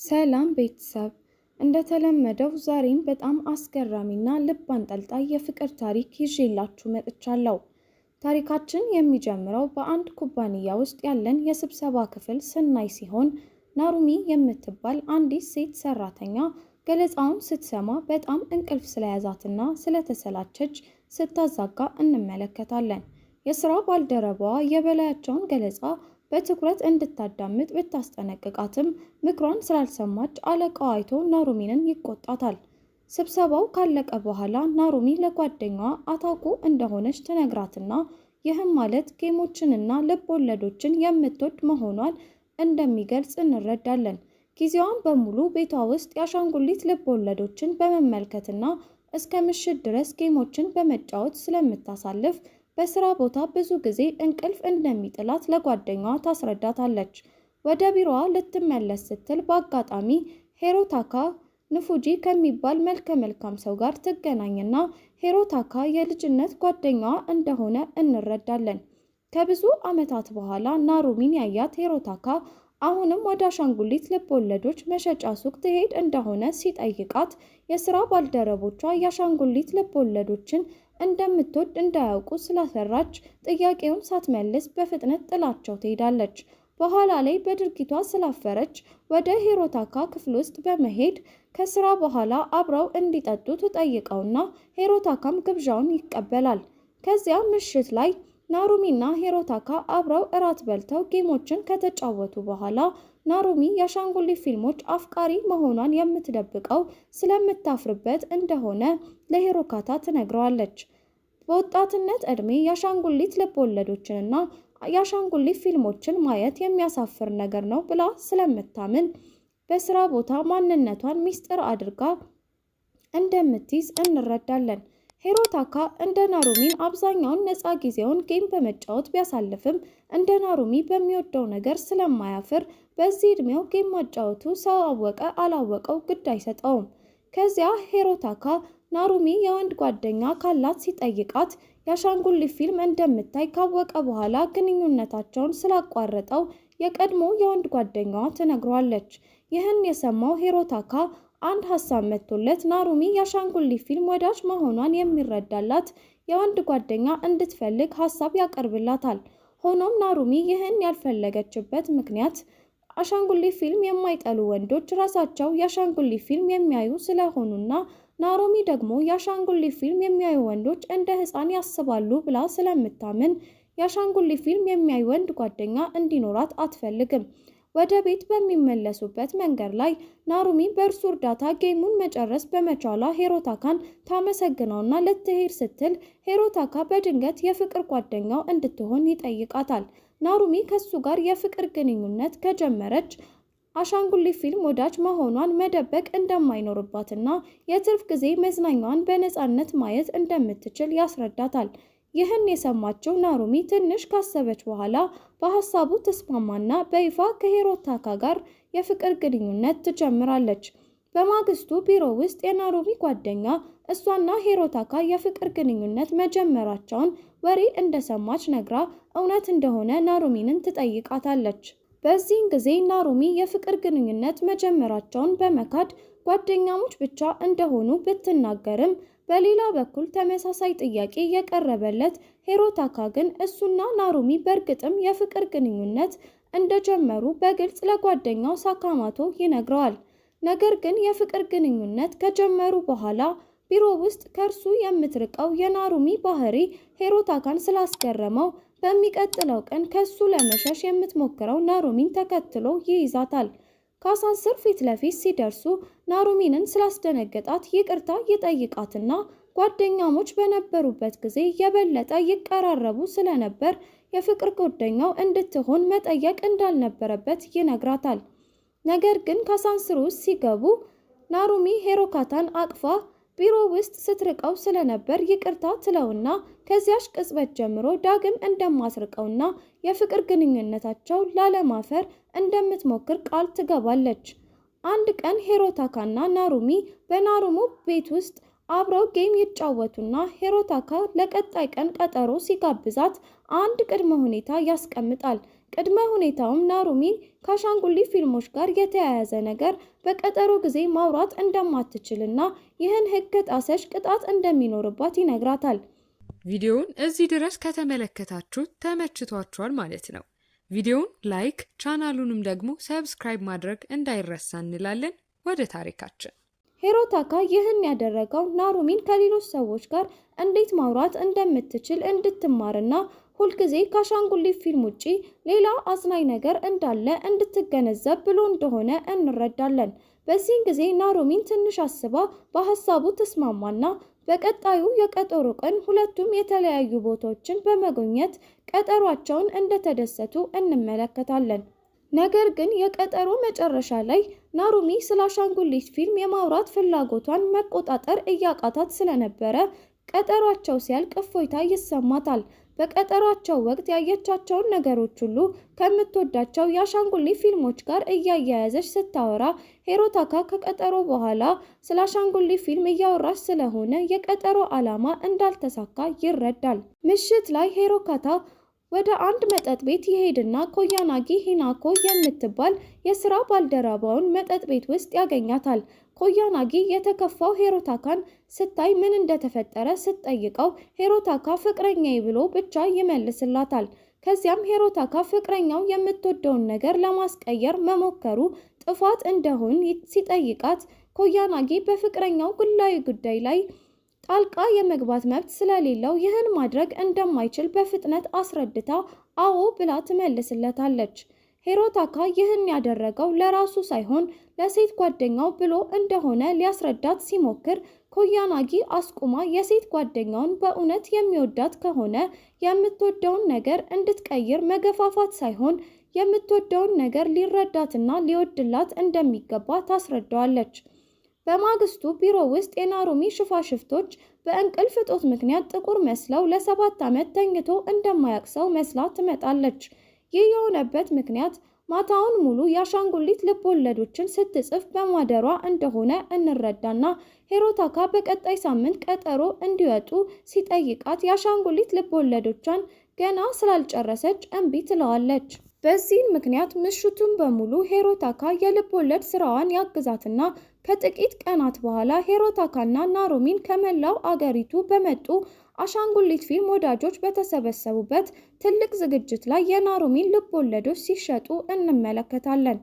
ሰላም ቤተሰብ፣ እንደተለመደው ዛሬም በጣም አስገራሚና ልብ አንጠልጣይ የፍቅር ታሪክ ይዤላችሁ መጥቻለሁ። ታሪካችን የሚጀምረው በአንድ ኩባንያ ውስጥ ያለን የስብሰባ ክፍል ስናይ ሲሆን ናሩሚ የምትባል አንዲት ሴት ሰራተኛ ገለጻውን ስትሰማ በጣም እንቅልፍ ስለያዛትና ስለተሰላቸች ስታዛጋ እንመለከታለን። የስራ ባልደረባዋ የበላያቸውን ገለጻ በትኩረት እንድታዳምጥ ብታስጠነቅቃትም ምክሯን ስላልሰማች አለቃው አይቶ ናሩሚንን ይቆጣታል። ስብሰባው ካለቀ በኋላ ናሩሚ ለጓደኛዋ አታኩ እንደሆነች ትነግራትና ይህም ማለት ጌሞችንና ልብ ወለዶችን የምትወድ መሆኗን እንደሚገልጽ እንረዳለን። ጊዜዋን በሙሉ ቤቷ ውስጥ የአሻንጉሊት ልብ ወለዶችን በመመልከትና እስከ ምሽት ድረስ ጌሞችን በመጫወት ስለምታሳልፍ በስራ ቦታ ብዙ ጊዜ እንቅልፍ እንደሚጥላት ለጓደኛዋ ታስረዳታለች። ወደ ቢሮዋ ልትመለስ ስትል በአጋጣሚ ሂሮታካ ንፉጂ ከሚባል መልከ መልካም ሰው ጋር ትገናኝና ሂሮታካ የልጅነት ጓደኛዋ እንደሆነ እንረዳለን። ከብዙ ዓመታት በኋላ ናሩሚን ያያት ሂሮታካ አሁንም ወደ አሻንጉሊት ልብ ወለዶች መሸጫ ሱቅ ትሄድ እንደሆነ ሲጠይቃት የስራ ባልደረቦቿ የአሻንጉሊት ልብ ወለዶችን እንደምትወድ እንዳያውቁ ስላፈራች ጥያቄውን ሳትመልስ በፍጥነት ጥላቸው ትሄዳለች። በኋላ ላይ በድርጊቷ ስላፈረች ወደ ሂሮታካ ክፍል ውስጥ በመሄድ ከስራ በኋላ አብረው እንዲጠጡ ትጠይቀውና ሂሮታካም ግብዣውን ይቀበላል። ከዚያ ምሽት ላይ ናሩሚና ሂሮታካ አብረው እራት በልተው ጌሞችን ከተጫወቱ በኋላ ናሩሚ የአሻንጉሊት ፊልሞች አፍቃሪ መሆኗን የምትደብቀው ስለምታፍርበት እንደሆነ ለሂሮካታ ትነግረዋለች። በወጣትነት ዕድሜ የአሻንጉሊት ልብ ወለዶችንና የአሻንጉሊት ፊልሞችን ማየት የሚያሳፍር ነገር ነው ብላ ስለምታምን በስራ ቦታ ማንነቷን ሚስጥር አድርጋ እንደምትይዝ እንረዳለን። ሂሮታካ እንደ ናሩሚን አብዛኛውን ነፃ ጊዜውን ጌም በመጫወት ቢያሳልፍም እንደ ናሩሚ በሚወደው ነገር ስለማያፍር በዚህ ዕድሜው ጌም ማጫወቱ ሰው አወቀ አላወቀው ግድ አይሰጠውም። ከዚያ ሂሮታካ ናሩሚ የወንድ ጓደኛ ካላት ሲጠይቃት የአሻንጉሊት ፊልም እንደምታይ ካወቀ በኋላ ግንኙነታቸውን ስላቋረጠው የቀድሞ የወንድ ጓደኛዋ ትነግሯለች። ይህን የሰማው ሂሮታካ አንድ ሀሳብ መጥቶለት ናሩሚ የአሻንጉሊት ፊልም ወዳጅ መሆኗን የሚረዳላት የወንድ ጓደኛ እንድትፈልግ ሀሳብ ያቀርብላታል። ሆኖም ናሩሚ ይህን ያልፈለገችበት ምክንያት አሻንጉሊት ፊልም የማይጠሉ ወንዶች ራሳቸው የአሻንጉሊት ፊልም የሚያዩ ስለሆኑና ናሩሚ ደግሞ የአሻንጉሊት ፊልም የሚያዩ ወንዶች እንደ ሕፃን ያስባሉ ብላ ስለምታምን የአሻንጉሊት ፊልም የሚያዩ ወንድ ጓደኛ እንዲኖራት አትፈልግም። ወደ ቤት በሚመለሱበት መንገድ ላይ ናሩሚ በእርሱ እርዳታ ጌሙን መጨረስ በመቻሏ ሂሮታካን ታመሰግነውና ልትሄድ ስትል ሂሮታካ በድንገት የፍቅር ጓደኛው እንድትሆን ይጠይቃታል። ናሩሚ ከሱ ጋር የፍቅር ግንኙነት ከጀመረች አሻንጉሊት ፊልም ወዳጅ መሆኗን መደበቅ እንደማይኖርባትና የትርፍ ጊዜ መዝናኛዋን በነፃነት ማየት እንደምትችል ያስረዳታል። ይህን የሰማችው ናሩሚ ትንሽ ካሰበች በኋላ በሀሳቡ ተስማማና በይፋ ከሂሮታካ ጋር የፍቅር ግንኙነት ትጀምራለች። በማግስቱ ቢሮ ውስጥ የናሩሚ ጓደኛ እሷና ሂሮታካ የፍቅር ግንኙነት መጀመራቸውን ወሬ እንደሰማች ነግራ እውነት እንደሆነ ናሩሚንን ትጠይቃታለች። በዚህን ጊዜ ናሩሚ የፍቅር ግንኙነት መጀመራቸውን በመካድ ጓደኛሞች ብቻ እንደሆኑ ብትናገርም በሌላ በኩል ተመሳሳይ ጥያቄ የቀረበለት ሂሮታካ ግን እሱና ናሩሚ በእርግጥም የፍቅር ግንኙነት እንደጀመሩ በግልጽ ለጓደኛው ሳካማቶ ይነግረዋል። ነገር ግን የፍቅር ግንኙነት ከጀመሩ በኋላ ቢሮ ውስጥ ከእርሱ የምትርቀው የናሩሚ ባህሪ ሂሮታካን ስላስገረመው በሚቀጥለው ቀን ከሱ ለመሸሽ የምትሞክረው ናሩሚን ተከትሎ ይይዛታል። ከአሳንስር ፊት ለፊት ሲደርሱ ናሩሚንን ስላስደነገጣት ይቅርታ ይጠይቃትና ጓደኛሞች በነበሩበት ጊዜ የበለጠ ይቀራረቡ ስለነበር የፍቅር ጓደኛው እንድትሆን መጠየቅ እንዳልነበረበት ይነግራታል። ነገር ግን ከአሳንስር ውስጥ ሲገቡ ናሩሚ ሂሮካታን አቅፋ ቢሮ ውስጥ ስትርቀው ስለነበር ይቅርታ ትለውና ከዚያች ቅጽበት ጀምሮ ዳግም እንደማትርቀውና የፍቅር ግንኙነታቸው ላለማፈር እንደምትሞክር ቃል ትገባለች። አንድ ቀን ሂሮታካና ናሩሚ በናሩሙ ቤት ውስጥ አብረው ጌም ይጫወቱና ሂሮታካ ለቀጣይ ቀን ቀጠሮ ሲጋብዛት አንድ ቅድመ ሁኔታ ያስቀምጣል። ቅድመ ሁኔታውም ናሩሚ ከአሻንጉሊት ፊልሞች ጋር የተያያዘ ነገር በቀጠሮ ጊዜ ማውራት እንደማትችልና ይህን ሕግ ከጣሰች ቅጣት እንደሚኖርባት ይነግራታል። ቪዲዮውን እዚህ ድረስ ከተመለከታችሁት ተመችቷችኋል ማለት ነው። ቪዲዮውን ላይክ፣ ቻናሉንም ደግሞ ሰብስክራይብ ማድረግ እንዳይረሳ እንላለን። ወደ ታሪካችን። ሂሮታካ ይህን ያደረገው ናሩሚን ከሌሎች ሰዎች ጋር እንዴት ማውራት እንደምትችል እንድትማርና ሁልጊዜ ከአሻንጉሊት ፊልም ውጪ ሌላ አዝናኝ ነገር እንዳለ እንድትገነዘብ ብሎ እንደሆነ እንረዳለን። በዚህን ጊዜ ናሩሚን ትንሽ አስባ በሀሳቡ ተስማማና በቀጣዩ የቀጠሮ ቀን ሁለቱም የተለያዩ ቦታዎችን በመጎብኘት ቀጠሯቸውን እንደተደሰቱ እንመለከታለን። ነገር ግን የቀጠሮ መጨረሻ ላይ ናሩሚ ስለ አሻንጉሊት ፊልም የማውራት ፍላጎቷን መቆጣጠር እያቃታት ስለነበረ ቀጠሯቸው ሲያልቅ እፎይታ ይሰማታል። በቀጠሯቸው ወቅት ያየቻቸውን ነገሮች ሁሉ ከምትወዳቸው የአሻንጉሊት ፊልሞች ጋር እያያያዘች ስታወራ ሂሮታካ ከቀጠሮ በኋላ ስለ አሻንጉሊት ፊልም እያወራች ስለሆነ የቀጠሮ ዓላማ እንዳልተሳካ ይረዳል። ምሽት ላይ ሂሮታካ ወደ አንድ መጠጥ ቤት ይሄድና ኮያናጊ ሂናኮ የምትባል የስራ ባልደረባውን መጠጥ ቤት ውስጥ ያገኛታል። ኮያናጊ የተከፋው ሂሮታካን ስታይ ምን እንደተፈጠረ ስትጠይቀው ሂሮታካ ፍቅረኛዬ ብሎ ብቻ ይመልስላታል። ከዚያም ሂሮታካ ፍቅረኛው የምትወደውን ነገር ለማስቀየር መሞከሩ ጥፋት እንደሆነ ሲጠይቃት ኮያናጊ በፍቅረኛው ግላዊ ጉዳይ ላይ ጣልቃ የመግባት መብት ስለሌለው ይህን ማድረግ እንደማይችል በፍጥነት አስረድታ አዎ ብላ ትመልስለታለች። ሂሮታካ ይህን ያደረገው ለራሱ ሳይሆን ለሴት ጓደኛው ብሎ እንደሆነ ሊያስረዳት ሲሞክር ኮያናጊ አስቁማ የሴት ጓደኛውን በእውነት የሚወዳት ከሆነ የምትወደውን ነገር እንድትቀይር መገፋፋት ሳይሆን የምትወደውን ነገር ሊረዳትና ሊወድላት እንደሚገባ ታስረዳዋለች። በማግስቱ ቢሮ ውስጥ የናሩሚ ሽፋሽፍቶች በእንቅልፍ እጦት ምክንያት ጥቁር መስለው ለ7 ዓመት ተኝቶ እንደማያውቅ ሰው መስላ ትመጣለች። ይህ የሆነበት ምክንያት ማታውን ሙሉ የአሻንጉሊት ልቦለዶችን ስትጽፍ በማደሯ እንደሆነ እንረዳና ሂሮታካ በቀጣይ ሳምንት ቀጠሮ እንዲወጡ ሲጠይቃት የአሻንጉሊት ልቦለዶቿን ገና ስላልጨረሰች እምቢ ትለዋለች። በዚህም ምክንያት ምሽቱን በሙሉ ሂሮታካ የልብ ወለድ ስራዋን ያግዛትና ከጥቂት ቀናት በኋላ ሂሮታካና ናሩሚን ከመላው አገሪቱ በመጡ አሻንጉሊት ፊልም ወዳጆች በተሰበሰቡበት ትልቅ ዝግጅት ላይ የናሩሚን ልብ ወለዶች ሲሸጡ እንመለከታለን።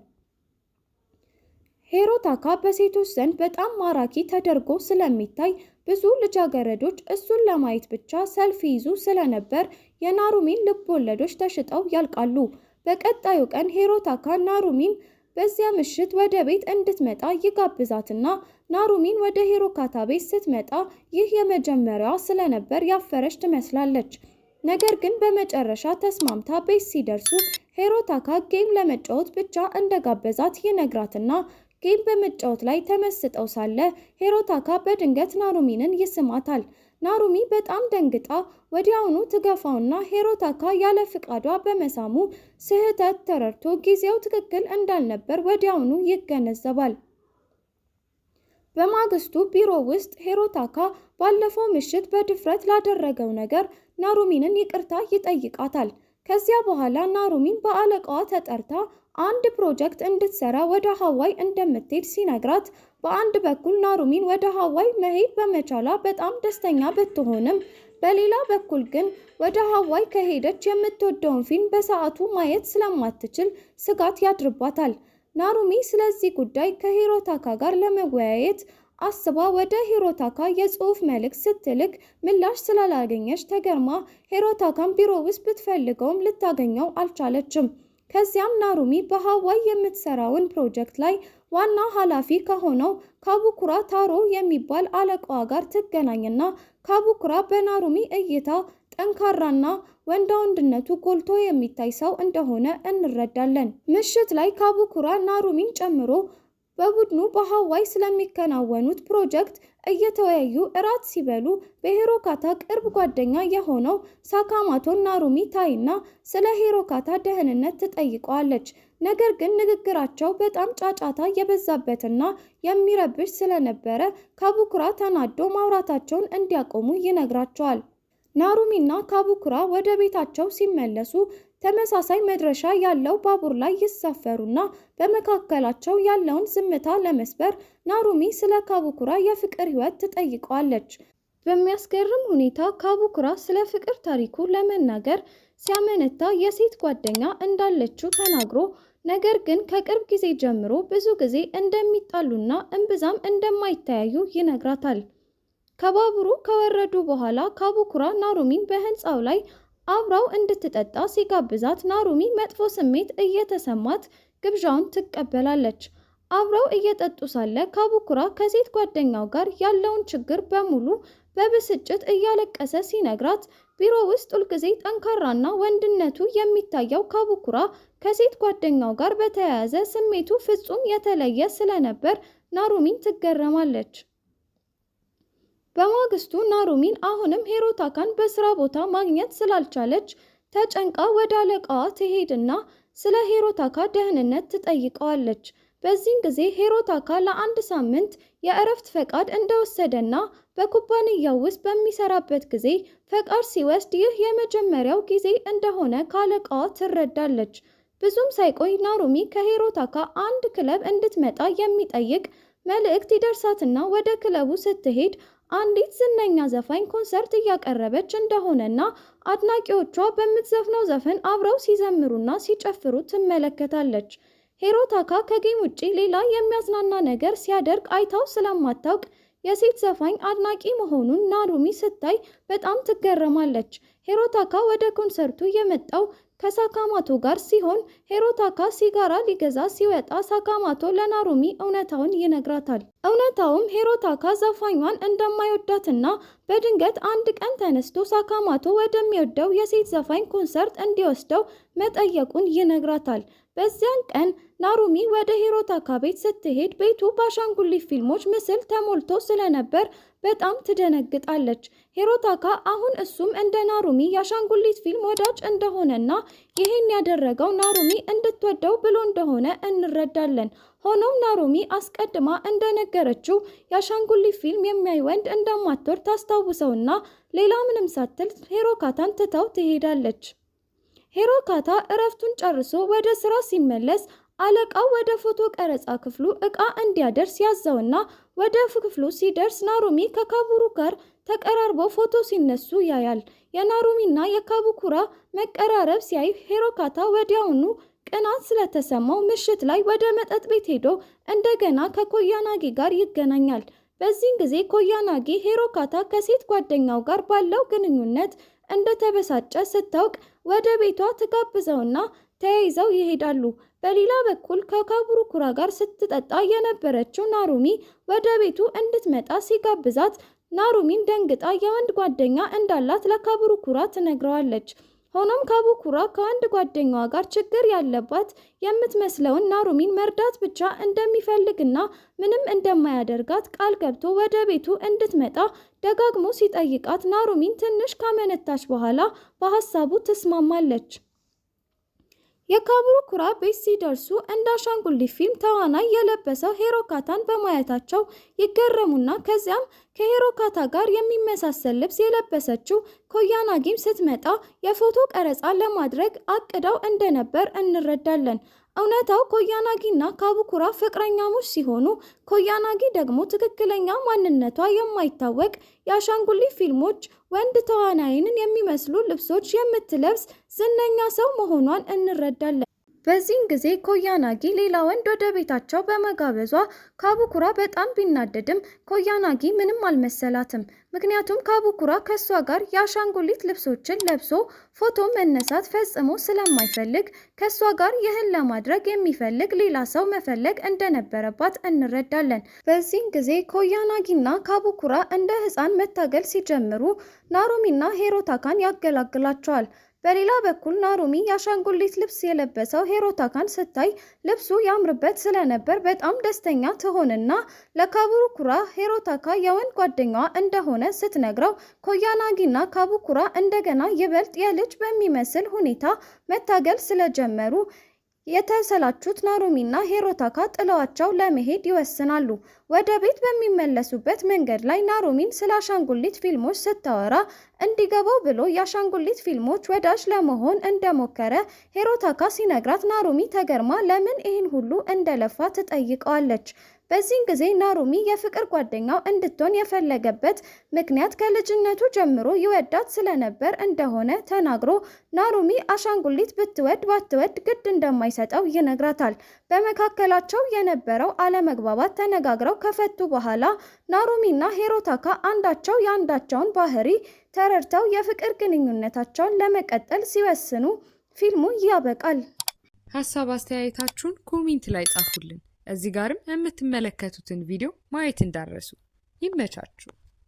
ሂሮታካ በሴቶች ዘንድ በጣም ማራኪ ተደርጎ ስለሚታይ ብዙ ልጃገረዶች እሱን ለማየት ብቻ ሰልፍ ይዙ ስለነበር የናሩሚን ልብ ወለዶች ተሽጠው ያልቃሉ። በቀጣዩ ቀን ሂሮታካ ናሩሚን በዚያ ምሽት ወደ ቤት እንድትመጣ ይጋብዛትና ናሩሚን ወደ ሂሮታካ ቤት ስትመጣ ይህ የመጀመሪያዋ ስለነበር ያፈረች ትመስላለች። ነገር ግን በመጨረሻ ተስማምታ ቤት ሲደርሱ ሂሮታካ ጌም ለመጫወት ብቻ እንደጋበዛት ይነግራትና ጌም በመጫወት ላይ ተመስጠው ሳለ ሂሮታካ በድንገት ናሩሚንን ይስማታል። ናሩሚ በጣም ደንግጣ ወዲያውኑ ትገፋውና ሂሮታካ ያለ ፍቃዷ በመሳሙ ስህተት ተረድቶ ጊዜው ትክክል እንዳልነበር ወዲያውኑ ይገነዘባል። በማግስቱ ቢሮ ውስጥ ሂሮታካ ባለፈው ምሽት በድፍረት ላደረገው ነገር ናሩሚንን ይቅርታ ይጠይቃታል። ከዚያ በኋላ ናሩሚን በአለቃዋ ተጠርታ አንድ ፕሮጀክት እንድትሰራ ወደ ሀዋይ እንደምትሄድ ሲነግራት በአንድ በኩል ናሩሚን ወደ ሀዋይ መሄድ በመቻሏ በጣም ደስተኛ ብትሆንም በሌላ በኩል ግን ወደ ሀዋይ ከሄደች የምትወደውን ፊልም በሰዓቱ ማየት ስለማትችል ስጋት ያድርባታል። ናሩሚ ስለዚህ ጉዳይ ከሂሮታካ ጋር ለመወያየት አስባ ወደ ሂሮታካ የጽሑፍ መልእክት ስትልክ ምላሽ ስላላገኘች ተገርማ ሂሮታካን ቢሮ ውስጥ ብትፈልገውም ልታገኘው አልቻለችም። ከዚያም ናሩሚ በሀዋይ የምትሰራውን ፕሮጀክት ላይ ዋና ኃላፊ ከሆነው ካቡኩራ ታሮ የሚባል አለቃዋ ጋር ትገናኝና ካቡኩራ በናሩሚ እይታ ጠንካራና ወንዳ ወንድነቱ ጎልቶ የሚታይ ሰው እንደሆነ እንረዳለን። ምሽት ላይ ካቡኩራ ናሩሚን ጨምሮ በቡድኑ በሀዋይ ስለሚከናወኑት ፕሮጀክት እየተወያዩ እራት ሲበሉ በሂሮታካ ቅርብ ጓደኛ የሆነው ሳካሞቶን ናሩሚ ታይና ስለ ሂሮታካ ደህንነት ትጠይቀዋለች። ነገር ግን ንግግራቸው በጣም ጫጫታ የበዛበትና የሚረብሽ ስለነበረ ካቡኩራ ተናዶ ማውራታቸውን እንዲያቆሙ ይነግራቸዋል። ናሩሚና ካቡኩራ ወደ ቤታቸው ሲመለሱ ተመሳሳይ መድረሻ ያለው ባቡር ላይ ይሳፈሩና በመካከላቸው ያለውን ዝምታ ለመስበር ናሩሚ ስለ ካቡኩራ የፍቅር ሕይወት ትጠይቀዋለች። በሚያስገርም ሁኔታ ካቡኩራ ስለ ፍቅር ታሪኩ ለመናገር ሲያመነታ የሴት ጓደኛ እንዳለችው ተናግሮ ነገር ግን ከቅርብ ጊዜ ጀምሮ ብዙ ጊዜ እንደሚጣሉና እምብዛም እንደማይተያዩ ይነግራታል። ከባቡሩ ከወረዱ በኋላ ካቡኩራ ናሩሚን በህንፃው ላይ አብራው እንድትጠጣ ሲጋብዛት ናሩሚ መጥፎ ስሜት እየተሰማት ግብዣውን ትቀበላለች። አብረው እየጠጡ ሳለ ካቡኩራ ከሴት ጓደኛው ጋር ያለውን ችግር በሙሉ በብስጭት እያለቀሰ ሲነግራት ቢሮ ውስጥ ሁልጊዜ ጠንካራና ወንድነቱ የሚታየው ካቡኩራ ከሴት ጓደኛው ጋር በተያያዘ ስሜቱ ፍጹም የተለየ ስለነበር ናሩሚን ትገረማለች። በማግስቱ ናሩሚን አሁንም ሂሮታካን በስራ ቦታ ማግኘት ስላልቻለች ተጨንቃ ወደ አለቃዋ ትሄድና ስለ ሂሮታካ ደህንነት ትጠይቀዋለች። በዚህን ጊዜ ሂሮታካ ለአንድ ሳምንት የእረፍት ፈቃድ እንደወሰደና በኩባንያው ውስጥ በሚሰራበት ጊዜ ፈቃድ ሲወስድ ይህ የመጀመሪያው ጊዜ እንደሆነ ከአለቃዋ ትረዳለች። ብዙም ሳይቆይ ናሩሚ ከሂሮታካ አንድ ክለብ እንድትመጣ የሚጠይቅ መልእክት ይደርሳትና ወደ ክለቡ ስትሄድ አንዲት ዝነኛ ዘፋኝ ኮንሰርት እያቀረበች እንደሆነና አድናቂዎቿ በምትዘፍነው ዘፈን አብረው ሲዘምሩና ሲጨፍሩ ትመለከታለች። ሂሮታካ ከጌም ውጪ ሌላ የሚያዝናና ነገር ሲያደርግ አይታው ስለማታውቅ የሴት ዘፋኝ አድናቂ መሆኑን ናሩሚ ስታይ በጣም ትገረማለች። ሂሮታካ ወደ ኮንሰርቱ የመጣው ከሳካማቶ ጋር ሲሆን ሂሮታካ ሲጋራ ሊገዛ ሲወጣ ሳካማቶ ለናሩሚ እውነታውን ይነግራታል። እውነታውም ሂሮታካ ዘፋኟን እንደማይወዳትና በድንገት አንድ ቀን ተነስቶ ሳካማቶ ወደሚወደው የሴት ዘፋኝ ኮንሰርት እንዲወስደው መጠየቁን ይነግራታል። በዚያን ቀን ናሩሚ ወደ ሂሮታካ ቤት ስትሄድ ቤቱ በአሻንጉሊት ፊልሞች ምስል ተሞልቶ ስለነበር በጣም ትደነግጣለች። ሂሮታካ አሁን እሱም እንደ ናሩሚ የአሻንጉሊት ፊልም ወዳጅ እንደሆነና ይህን ያደረገው ናሩሚ እንድትወደው ብሎ እንደሆነ እንረዳለን። ሆኖም ናሩሚ አስቀድማ እንደነገረችው የአሻንጉሊት ፊልም የሚያይ ወንድ እንደማትወድ ታስታውሰውና ሌላ ምንም ሳትል ሂሮካታን ትታው ትሄዳለች። ሂሮካታ እረፍቱን ጨርሶ ወደ ስራ ሲመለስ አለቃው ወደ ፎቶ ቀረጻ ክፍሉ ዕቃ እንዲያደርስ ያዘውና ወደ ክፍሉ ሲደርስ ናሩሚ ከካቡሩ ጋር ተቀራርበው ፎቶ ሲነሱ ያያል። የናሩሚና የካቡኩራ መቀራረብ ሲያይ ሂሮካታ ወዲያውኑ ቅናት ስለተሰማው ምሽት ላይ ወደ መጠጥ ቤት ሄዶ እንደገና ከኮያናጊ ጋር ይገናኛል። በዚህን ጊዜ ኮያናጊ ሂሮካታ ከሴት ጓደኛው ጋር ባለው ግንኙነት እንደተበሳጨ ስታውቅ ወደ ቤቷ ትጋብዘውና ተያይዘው ይሄዳሉ። በሌላ በኩል ከካቡኩራ ጋር ስትጠጣ የነበረችው ናሩሚ ወደ ቤቱ እንድትመጣ ሲጋብዛት ናሩሚን ደንግጣ የወንድ ጓደኛ እንዳላት ለካቡኩራ ትነግረዋለች። ሆኖም ካቡኩራ ከወንድ ጓደኛዋ ጋር ችግር ያለባት የምትመስለውን ናሩሚን መርዳት ብቻ እንደሚፈልግና ምንም እንደማያደርጋት ቃል ገብቶ ወደ ቤቱ እንድትመጣ ደጋግሞ ሲጠይቃት ናሩሚን ትንሽ ካመነታች በኋላ በሀሳቡ ትስማማለች። የካቡኩራ ቤት ሲደርሱ እንደ አሻንጉሊት ፊልም ተዋናይ የለበሰው ሂሮካታን በማየታቸው ይገረሙና ከዚያም ከሂሮካታ ጋር የሚመሳሰል ልብስ የለበሰችው ኮያናጊም ስትመጣ የፎቶ ቀረጻ ለማድረግ አቅደው እንደነበር እንረዳለን። እውነታው ኮያናጊና ካቡኩራ ፍቅረኛሞች ሲሆኑ ኮያናጊ ደግሞ ትክክለኛ ማንነቷ የማይታወቅ የአሻንጉሊት ፊልሞች ወንድ ተዋናይንን የሚመስሉ ልብሶች የምትለብስ ዝነኛ ሰው መሆኗን እንረዳለን። በዚህን ጊዜ ኮያናጊ ሌላ ወንድ ወደ ቤታቸው በመጋበዟ ካቡኩራ በጣም ቢናደድም ኮያናጊ ምንም አልመሰላትም። ምክንያቱም ካቡኩራ ከሷ ጋር የአሻንጉሊት ልብሶችን ለብሶ ፎቶ መነሳት ፈጽሞ ስለማይፈልግ ከሷ ጋር ይህን ለማድረግ የሚፈልግ ሌላ ሰው መፈለግ እንደነበረባት እንረዳለን። በዚህን ጊዜ ኮያናጊና ካቡኩራ እንደ ሕፃን መታገል ሲጀምሩ ናሩሚና ሂሮታካን ያገላግላቸዋል። በሌላ በኩል ናሩሚ የአሻንጉሊት ልብስ የለበሰው ሂሮታካን ስታይ ልብሱ ያምርበት ስለነበር በጣም ደስተኛ ትሆንና ለካቡኩራ ሂሮታካ የወንድ ጓደኛዋ እንደሆነ ስትነግረው ኮያናጊና ካቡኩራ እንደገና ይበልጥ የልጅ በሚመስል ሁኔታ መታገል ስለጀመሩ የተሰላቹት ናሩሚና ሂሮታካ ጥለዋቸው ለመሄድ ይወስናሉ። ወደ ቤት በሚመለሱበት መንገድ ላይ ናሩሚን ስለ አሻንጉሊት ፊልሞች ስታወራ እንዲገባው ብሎ የአሻንጉሊት ፊልሞች ወዳጅ ለመሆን እንደሞከረ ሂሮታካ ሲነግራት ናሩሚ ተገርማ ለምን ይህን ሁሉ እንደለፋ ትጠይቀዋለች። በዚህን ጊዜ ናሩሚ የፍቅር ጓደኛው እንድትሆን የፈለገበት ምክንያት ከልጅነቱ ጀምሮ ይወዳት ስለነበር እንደሆነ ተናግሮ ናሩሚ አሻንጉሊት ብትወድ ባትወድ ግድ እንደማይሰጠው ይነግራታል። በመካከላቸው የነበረው አለመግባባት ተነጋግረው ከፈቱ በኋላ ናሩሚና ሂሮታካ አንዳቸው የአንዳቸውን ባህሪ ተረድተው የፍቅር ግንኙነታቸውን ለመቀጠል ሲወስኑ ፊልሙ ያበቃል። ሀሳብ አስተያየታችሁን ኮሜንት ላይ ጻፉልን። እዚህ ጋርም የምትመለከቱትን ቪዲዮ ማየት እንዳትረሱ። ይመቻችሁ።